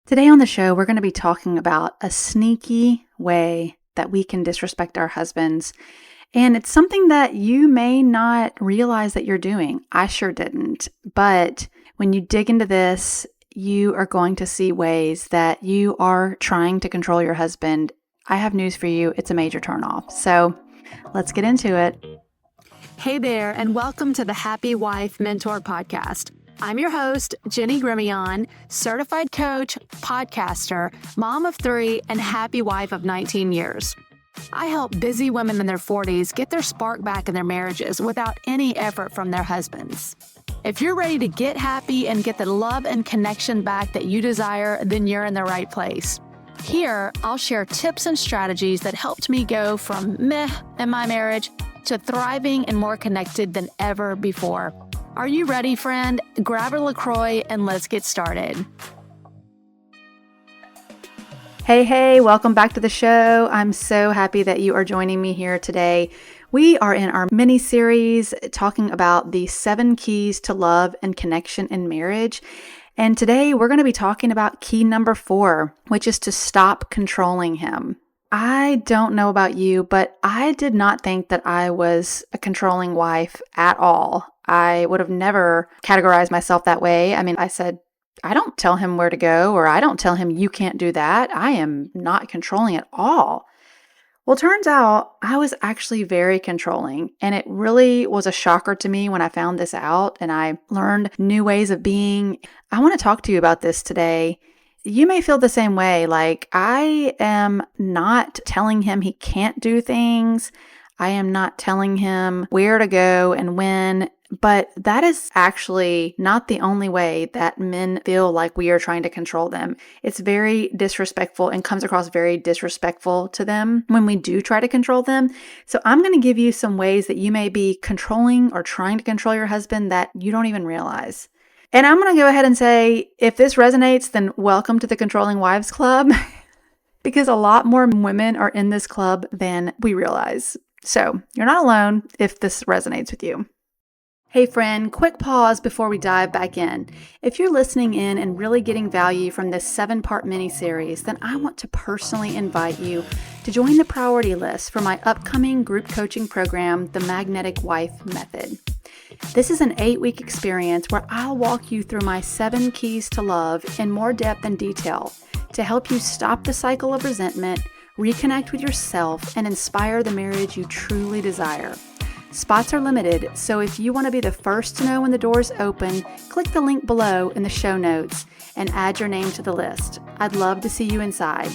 Today on the show, we're going to be talking about a sneaky way that we can disrespect our husbands. And it's something that you may not realize that you're doing. I sure didn't. But when you dig into this, you are going to see ways that you are trying to control your husband. I have news for you. It's a major turnoff. So let's get into it. Hey there, and welcome to the Happy Wife Mentor Podcast. I'm your host, Jenny Grimion, certified coach, podcaster, mom of 3, and happy wife of 19 years. I help busy women in their 40s get their spark back in their marriages without any effort from their husbands. If you're ready to get happy and get the love and connection back that you desire, then you're in the right place. Here, I'll share tips and strategies that helped me go from meh in my marriage to thriving and more connected than ever before. Are you ready, friend? Grab a LaCroix and let's get started. Hey, welcome back to the show. I'm so happy that you are joining me here today. We are in our mini-series talking about the 7 keys to love and connection in marriage. And today we're going to be talking about key number 4, which is to stop controlling him. I don't know about you, but I did not think that I was a controlling wife at all. I would have never categorized myself that way. I said, I don't tell him where to go, or I don't tell him you can't do that. I am not controlling at all. Well, turns out I was actually very controlling, and it really was a shocker to me when I found this out and I learned new ways of being. I want to talk to you about this today. You may feel the same way. Like, I am not telling him he can't do things. I am not telling him where to go and when. But that is actually not the only way that men feel like we are trying to control them. It's very disrespectful and comes across very disrespectful to them when we do try to control them. So I'm going to give you some ways that you may be controlling or trying to control your husband that you don't even realize. And I'm going to go ahead and say, if this resonates, then welcome to the Controlling Wives Club, because a lot more women are in this club than we realize. So you're not alone if this resonates with you. Hey friend, quick pause before we dive back in. If you're listening in and really getting value from this 7-part mini-series, then I want to personally invite you to join the priority list for my upcoming group coaching program, the Magnetic Wife Method. This is an 8-week experience where I'll walk you through my 7 keys to love in more depth and detail to help you stop the cycle of resentment, reconnect with yourself, and inspire the marriage you truly desire. Spots are limited, so if you want to be the first to know when the doors open, click the link below in the show notes and add your name to the list. I'd love to see you inside.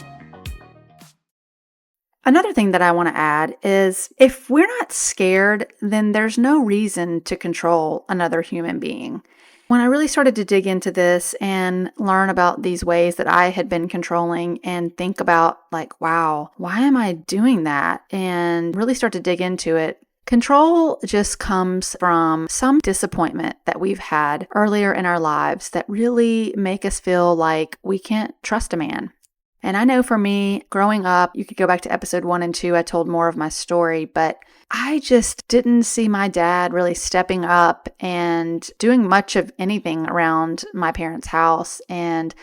Another thing that I want to add is if we're not scared, then there's no reason to control another human being. When I really started to dig into this and learn about these ways that I had been controlling and think about like, wow, why am I doing that? And really start to dig into it. Control just comes from some disappointment that we've had earlier in our lives that really make us feel like we can't trust a man. And I know for me, growing up, you could go back to episode 1 and 2, I told more of my story, but I just didn't see my dad really stepping up and doing much of anything around my parents' house. And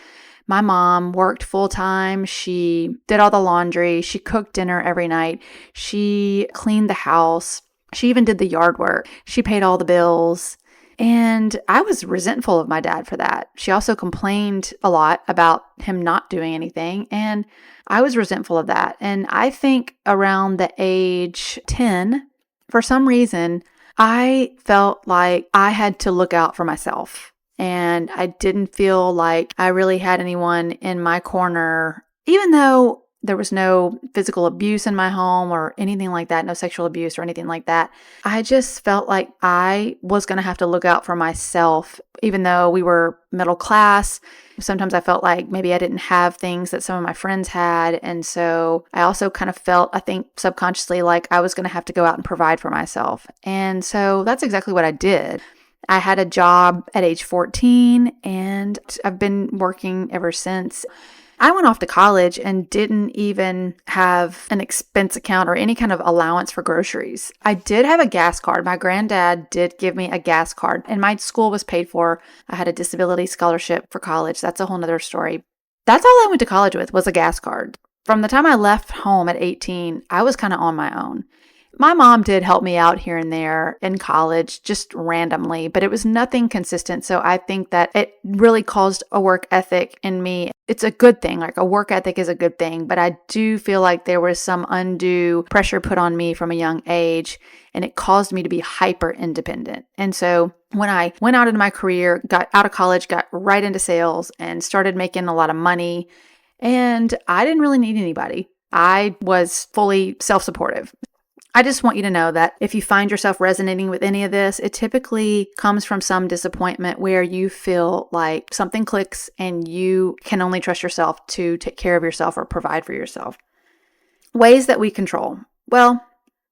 my mom worked full time. She did all the laundry. She cooked dinner every night. She cleaned the house. She even did the yard work. She paid all the bills. And I was resentful of my dad for that. She also complained a lot about him not doing anything. And I was resentful of that. And I think around the age 10, for some reason, I felt like I had to look out for myself. And I didn't feel like I really had anyone in my corner, even though there was no physical abuse in my home or anything like that, no sexual abuse or anything like that. I just felt like I was going to have to look out for myself, even though we were middle class. Sometimes I felt like maybe I didn't have things that some of my friends had. And so I also kind of felt, I think subconsciously, like I was going to have to go out and provide for myself. And so that's exactly what I did. I had a job at age 14 and I've been working ever since. I went off to college and didn't even have an expense account or any kind of allowance for groceries. I did have a gas card. My granddad did give me a gas card and my school was paid for. I had a disability scholarship for college. That's a whole nother story. That's all I went to college with was a gas card. From the time I left home at 18, I was kind of on my own. My mom did help me out here and there in college, just randomly, but it was nothing consistent. So I think that it really caused a work ethic in me. It's a good thing. Like a work ethic is a good thing, but I do feel like there was some undue pressure put on me from a young age, and it caused me to be hyper independent. And so when I went out into my career, got out of college, got right into sales, and started making a lot of money, and I didn't really need anybody. I was fully self-supportive. I just want you to know that if you find yourself resonating with any of this, it typically comes from some disappointment where you feel like something clicks and you can only trust yourself to take care of yourself or provide for yourself. Ways that we control. Well,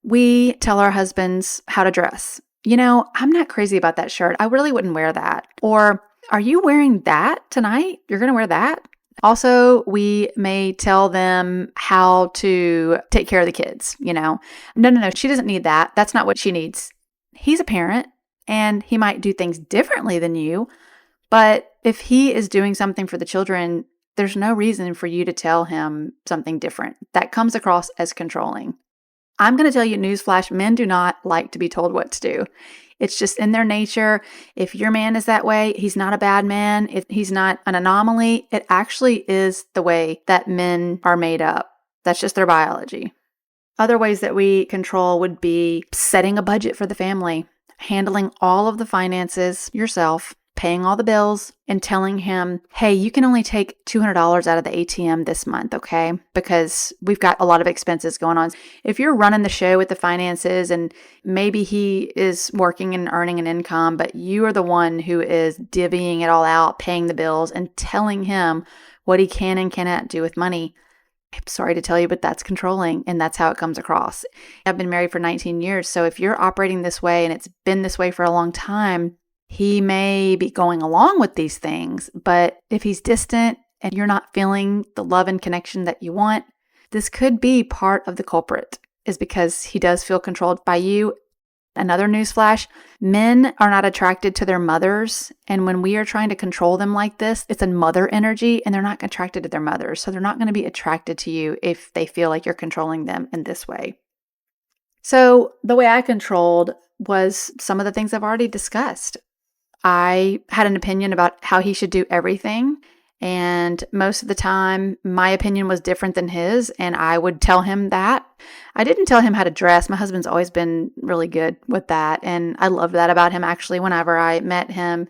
we tell our husbands how to dress. I'm not crazy about that shirt. I really wouldn't wear that. Or, are you wearing that tonight? You're going to wear that? Also, we may tell them how to take care of the kids, No, she doesn't need that. That's not what she needs. He's a parent and he might do things differently than you, but if he is doing something for the children, there's no reason for you to tell him something different. That comes across as controlling. I'm going to tell you, newsflash, men do not like to be told what to do. It's just in their nature. If your man is that way, he's not a bad man. He's not an anomaly. It actually is the way that men are made up. That's just their biology. Other ways that we control would be setting a budget for the family, handling all of the finances yourself, paying all the bills, and telling him, hey, you can only take $200 out of the ATM this month, okay? Because we've got a lot of expenses going on. If you're running the show with the finances and maybe he is working and earning an income, but you are the one who is divvying it all out, paying the bills, and telling him what he can and cannot do with money, I'm sorry to tell you, but that's controlling, and that's how it comes across. I've been married for 19 years, so if you're operating this way and it's been this way for a long time, he may be going along with these things, but if he's distant and you're not feeling the love and connection that you want, this could be part of the culprit, is because he does feel controlled by you. Another newsflash, men are not attracted to their mothers. And when we are trying to control them like this, it's a mother energy and they're not attracted to their mothers. So they're not going to be attracted to you if they feel like you're controlling them in this way. So the way I controlled was some of the things I've already discussed. I had an opinion about how he should do everything. And most of the time, my opinion was different than his, and I would tell him that. I didn't tell him how to dress. My husband's always been really good with that, and I love that about him. Actually, whenever I met him,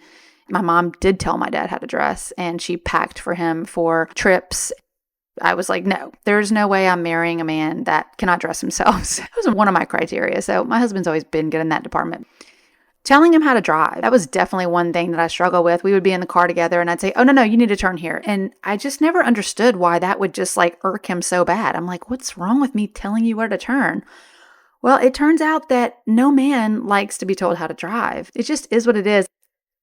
my mom did tell my dad how to dress, and she packed for him for trips. I was like, no, there's no way I'm marrying a man that cannot dress himself. So that was one of my criteria. So my husband's always been good in that department. Telling him how to drive, that was definitely one thing that I struggle with. We would be in the car together and I'd say, oh, no, you need to turn here. And I just never understood why that would just irk him so bad. I'm like, what's wrong with me telling you where to turn? Well, it turns out that no man likes to be told how to drive. It just is what it is.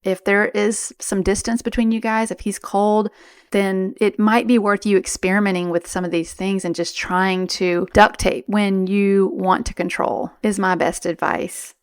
If there is some distance between you guys, if he's cold, then it might be worth you experimenting with some of these things and just trying to duct tape when you want to control, is my best advice.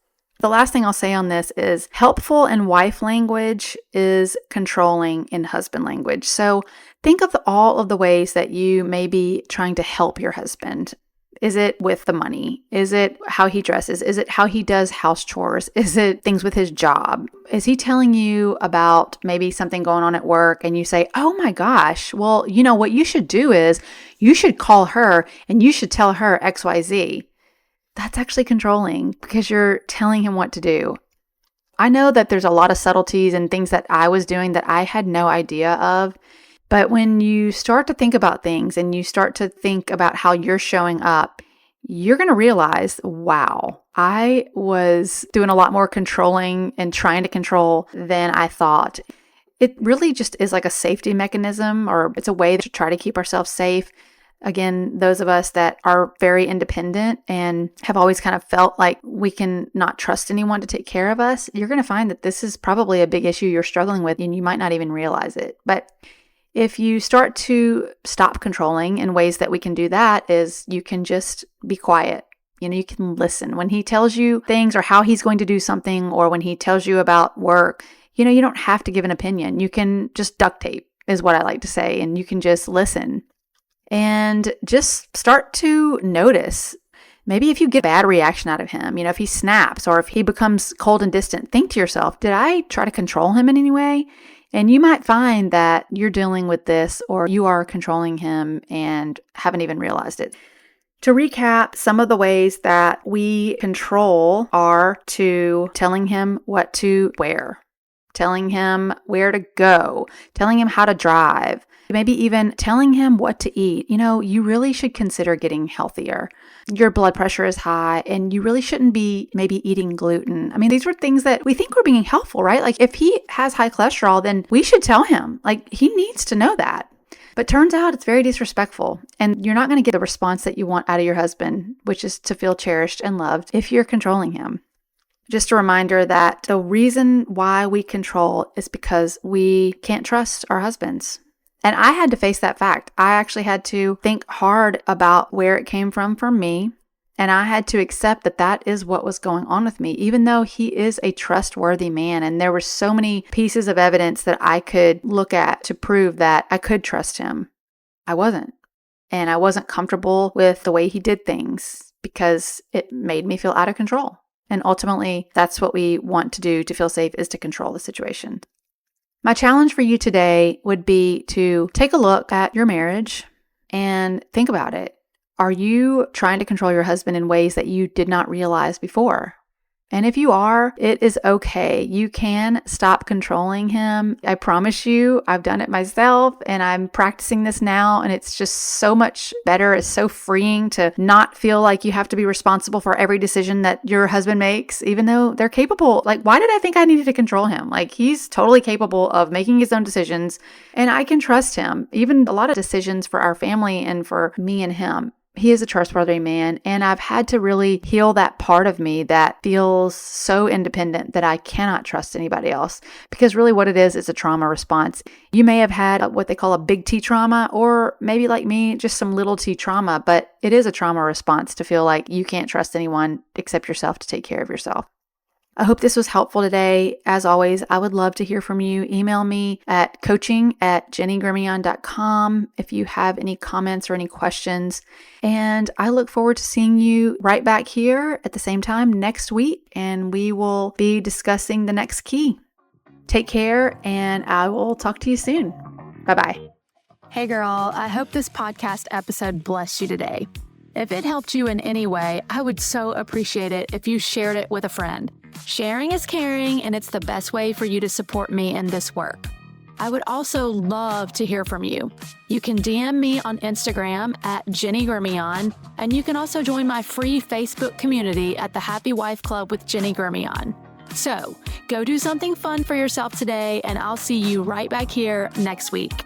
The last thing I'll say on this is helpful in wife language is controlling in husband language. So think of all of the ways that you may be trying to help your husband. Is it with the money? Is it how he dresses? Is it how he does house chores? Is it things with his job? Is he telling you about maybe something going on at work and you say, oh my gosh, well, what you should do is you should call her and you should tell her XYZ. That's actually controlling because you're telling him what to do. I know that there's a lot of subtleties and things that I was doing that I had no idea of. But when you start to think about things and you start to think about how you're showing up, you're going to realize, wow, I was doing a lot more controlling and trying to control than I thought. It really just is like a safety mechanism, or it's a way to try to keep ourselves safe. Again, those of us that are very independent and have always kind of felt like we can not trust anyone to take care of us, you're going to find that this is probably a big issue you're struggling with and you might not even realize it. But if you start to stop controlling, in ways that we can do that is you can just be quiet. You can listen. When he tells you things or how he's going to do something, or when he tells you about work, you don't have to give an opinion. You can just duct tape. is what I like to say. And you can just listen and just start to notice. Maybe if you get a bad reaction out of him, if he snaps or if he becomes cold and distant, think to yourself, did I try to control him in any way? And you might find that you're dealing with this or you are controlling him and haven't even realized it. To recap, some of the ways that we control are to telling him what to wear, telling him where to go, telling him how to drive, maybe even telling him what to eat. You really should consider getting healthier. Your blood pressure is high and you really shouldn't be maybe eating gluten. I mean, these are things that we think we're being helpful, right? Like if he has high cholesterol, then we should tell him, like he needs to know that. But turns out it's very disrespectful and you're not going to get the response that you want out of your husband, which is to feel cherished and loved if you're controlling him. Just a reminder that the reason why we control is because we can't trust our husbands. And I had to face that fact. I actually had to think hard about where it came from for me. And I had to accept that that is what was going on with me, even though he is a trustworthy man. And there were so many pieces of evidence that I could look at to prove that I could trust him. I wasn't. And I wasn't comfortable with the way he did things because it made me feel out of control. And ultimately, that's what we want to do to feel safe, is to control the situation. My challenge for you today would be to take a look at your marriage and think about it. Are you trying to control your husband in ways that you did not realize before? And if you are, it is okay. You can stop controlling him. I promise you, I've done it myself and I'm practicing this now. And it's just so much better. It's so freeing to not feel like you have to be responsible for every decision that your husband makes, even though they're capable. Like, why did I think I needed to control him? Like, he's totally capable of making his own decisions and I can trust him. Even a lot of decisions for our family and for me and him. He is a trustworthy man, and I've had to really heal that part of me that feels so independent that I cannot trust anybody else. Because really what it is a trauma response. You may have had what they call a big T trauma, or maybe like me, just some little t trauma, but it is a trauma response to feel like you can't trust anyone except yourself to take care of yourself. I hope this was helpful today. As always, I would love to hear from you. Email me at coaching@jennygremion.com if you have any comments or any questions. And I look forward to seeing you right back here at the same time next week, and we will be discussing the next key. Take care, and I will talk to you soon. Bye-bye. Hey girl, I hope this podcast episode blessed you today. If it helped you in any way, I would so appreciate it if you shared it with a friend. Sharing is caring, and it's the best way for you to support me in this work. I would also love to hear from you. You can DM me on Instagram at Jenny Gremion, and you can also join my free Facebook community at the Happy Wife Club with Jenny Gremion. So go do something fun for yourself today, and I'll see you right back here next week.